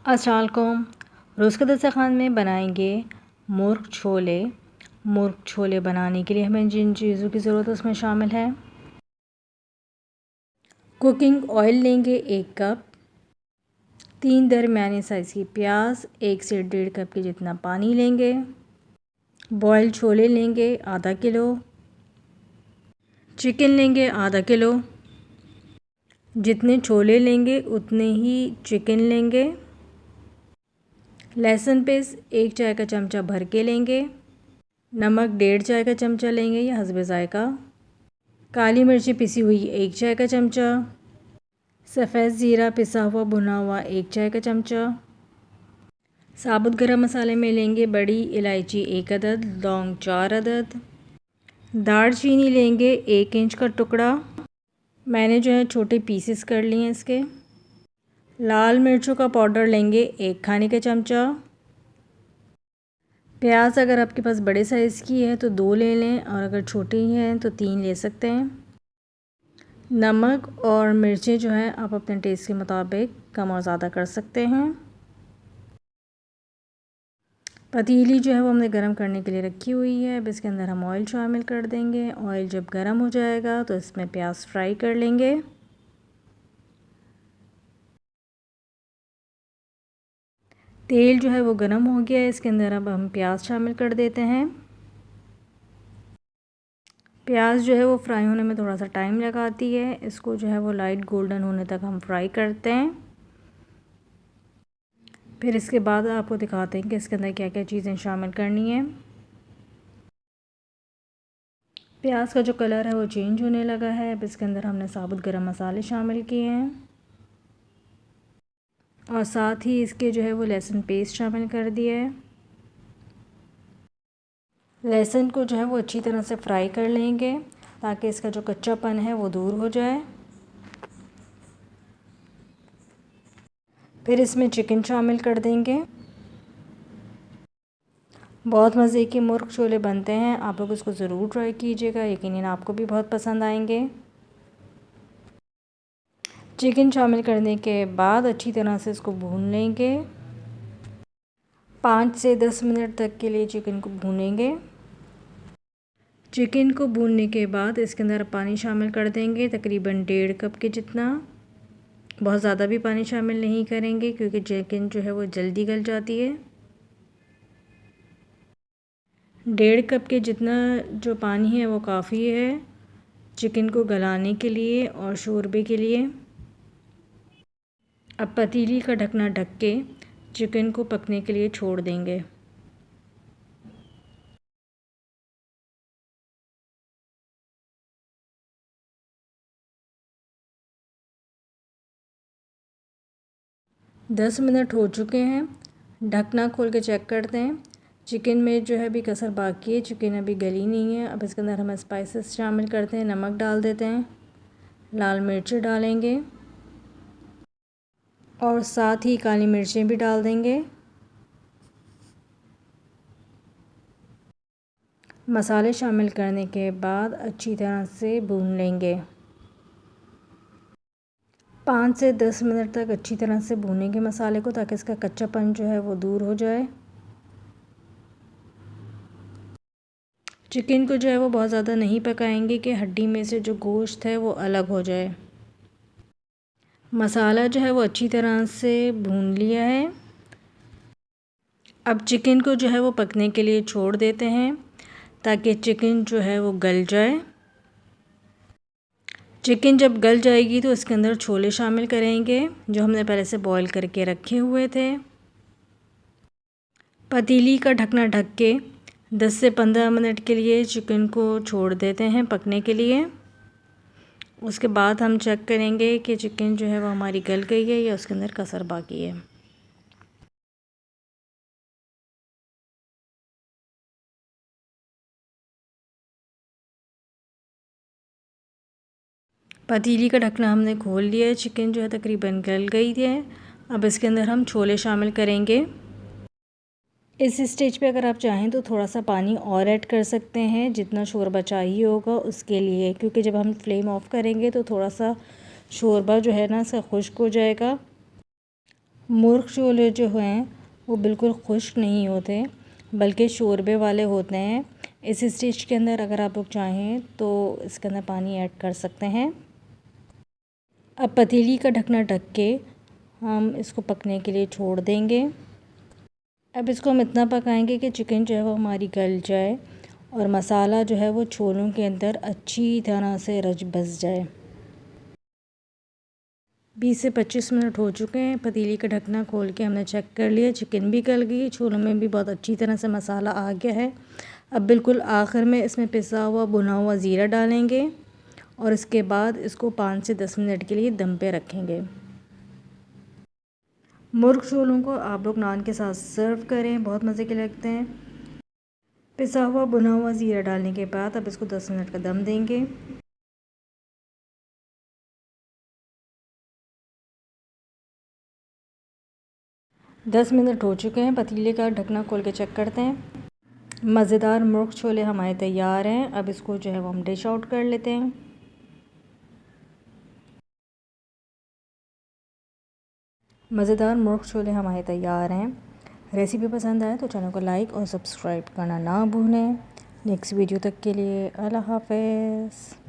अस्सलाम वालेकुम। रोज़ के दस्तरख़्वान में बनाएंगे मुर्ग छोले। मुर्ग छोले बनाने के लिए हमें जिन चीज़ों की ज़रूरत है उसमें शामिल है। कुकिंग ऑयल लेंगे 1 कप, 3 दरमियाने साइज़ की प्याज, 1 से 1.5 कप के जितना पानी लेंगे। बॉयल छोले लेंगे आधा किलो, चिकन लेंगे आधा किलो। जितने छोले लेंगे उतने ही चिकन लेंगे। लहसुन पेस्ट 1 चाय का चमचा भर के लेंगे। नमक 1.5 चाय का चमचा लेंगे या हस्बे ज़ायक़ा। काली मिर्ची पिसी हुई 1 चाय का चमचा। सफ़ेद ज़ीरा पिसा हुआ भुना हुआ 1 चाय का चमचा। साबुत गरम मसाले में लेंगे बड़ी इलायची 1 अदद, लौंग 4 अदद। दालचीनी लेंगे 1 इंच का टुकड़ा। मैंने जो है छोटे पीसेस कर लिए हैं इसके। लाल मिर्चों का पाउडर लेंगे 1 खाने का चमचा। प्याज अगर आपके पास बड़े साइज़ की है तो 2 ले लें और अगर छोटी हैं तो 3 ले सकते हैं। नमक और मिर्चें जो है आप अपने टेस्ट के मुताबिक कम और ज़्यादा कर सकते हैं। पतीली जो है वो हमने गरम करने के लिए रखी हुई है। अब इसके अंदर हम ऑयल शामिल कर देंगे। ऑयल जब गरम हो जाएगा तो इसमें प्याज फ्राई कर लेंगे। तेल जो है वो गरम हो गया है। इसके अंदर अब हम प्याज शामिल कर देते हैं। प्याज जो है वो फ्राई होने में थोड़ा सा टाइम लगाती है। इसको जो है वो लाइट गोल्डन होने तक हम फ्राई करते हैं। फिर इसके बाद आपको दिखाते हैं कि इसके अंदर क्या क्या चीज़ें शामिल करनी है। प्याज का जो कलर है वो चेंज होने लगा है। अब इसके अंदर हमने साबुत गरम मसाले शामिल किए हैं और साथ ही इसके जो है वो लहसुन पेस्ट शामिल कर दिया है। लहसुन को जो है वो अच्छी तरह से फ्राई कर लेंगे ताकि इसका जो कच्चापन है वो दूर हो जाए। फिर इसमें चिकन शामिल कर देंगे। बहुत मज़े के मुर्ग छोले बनते हैं, आप लोग इसको ज़रूर ट्राई कीजिएगा, यकीनन आपको भी बहुत पसंद आएंगे। चिकन शामिल करने के बाद अच्छी तरह से इसको भून लेंगे। 5 से 10 मिनट तक के लिए चिकन को भूनेंगे। चिकन को भूनने के बाद इसके अंदर पानी शामिल कर देंगे, तकरीबन 1.5 कप के जितना। बहुत ज़्यादा भी पानी शामिल नहीं करेंगे क्योंकि चिकन जो है वो जल्दी गल जाती है। 1.5 कप के जितना जो पानी है वो काफ़ी है चिकन को गलाने के लिए और शोरबे के लिए। अब पतीली का ढकना ढक के चिकन को पकने के लिए छोड़ देंगे। दस मिनट हो चुके हैं। ढकना खोल के चेक करते हैं। चिकन में जो है अभी कसर बाकी है, चिकन अभी गली नहीं है। अब इसके अंदर हम स्पाइसेस शामिल करते हैं। नमक डाल देते हैं, लाल मिर्च डालेंगे और साथ ही काली मिर्चें भी डाल देंगे। मसाले शामिल करने के बाद अच्छी तरह से भून लेंगे। 5 से 10 मिनट तक अच्छी तरह से भूनेंगे मसाले को ताकि इसका कच्चापन जो है वो दूर हो जाए। चिकन को जो है वो बहुत ज़्यादा नहीं पकाएंगे कि हड्डी में से जो गोश्त है वो अलग हो जाए। मसाला जो है वो अच्छी तरह से भून लिया है। अब चिकन को जो है वो पकने के लिए छोड़ देते हैं ताकि चिकन जो है वो गल जाए। चिकन जब गल जाएगी तो इसके अंदर छोले शामिल करेंगे जो हमने पहले से बॉईल करके रखे हुए थे। पतीली का ढकना ढक के 10 से 15 मिनट के लिए चिकन को छोड़ देते हैं पकने के लिए। उसके बाद हम चेक करेंगे कि चिकन जो है वो हमारी गल गई है या उसके अंदर कसर बाकी है। पतीली का ढकना हमने खोल लिया है, चिकन जो है तकरीबन गल गई है। अब इसके अंदर हम छोले शामिल करेंगे। इस स्टेज पे अगर आप चाहें तो थोड़ा सा पानी और ऐड कर सकते हैं जितना शोरबा चाहिए होगा उसके लिए, क्योंकि जब हम फ्लेम ऑफ करेंगे तो थोड़ा सा शोरबा जो है ना इसका खुश्क हो जाएगा। मुर्ग छोले जो हैं वो बिल्कुल खुश्क नहीं होते, बल्कि शोरबे वाले होते हैं। इस स्टेज के अंदर अगर आप लोग चाहें तो इसके अंदर पानी ऐड कर सकते हैं। अब पतीली का ढकना ढक के हम इसको पकने के लिए छोड़ देंगे। अब इसको हम इतना पकाएंगे कि चिकन जो है वो हमारी गल जाए और मसाला जो है वो छोलों के अंदर अच्छी तरह से रच बस जाए। 20 से 25 मिनट हो चुके हैं। पतीली का ढकना खोल के हमने चेक कर लिया, चिकन भी गल गई, छोलों में भी बहुत अच्छी तरह से मसाला आ गया है। अब बिल्कुल आखिर में इसमें पिसा हुआ भुना हुआ ज़ीरा डालेंगे और इसके बाद इसको 5 से 10 मिनट के लिए दम पे रखेंगे। मुर्ग छोलों को आप लोग नान के साथ सर्व करें, बहुत मज़े के लगते हैं। पिसा हुआ भुना हुआ ज़ीरा डालने के बाद अब इसको 10 मिनट का दम देंगे। 10 मिनट हो चुके हैं। पतीले का ढकना खोल के चेक करते हैं। मज़ेदार मुर्ग छोले हमारे तैयार हैं। अब इसको जो है वो हम डिश आउट कर लेते हैं। मज़ेदार मुर्ग छोले हमारे तैयार हैं। रेसिपी पसंद आए तो चैनल को लाइक और सब्सक्राइब करना ना भूलें। नेक्स्ट वीडियो तक के लिए अल्लाह हाफ़िज़।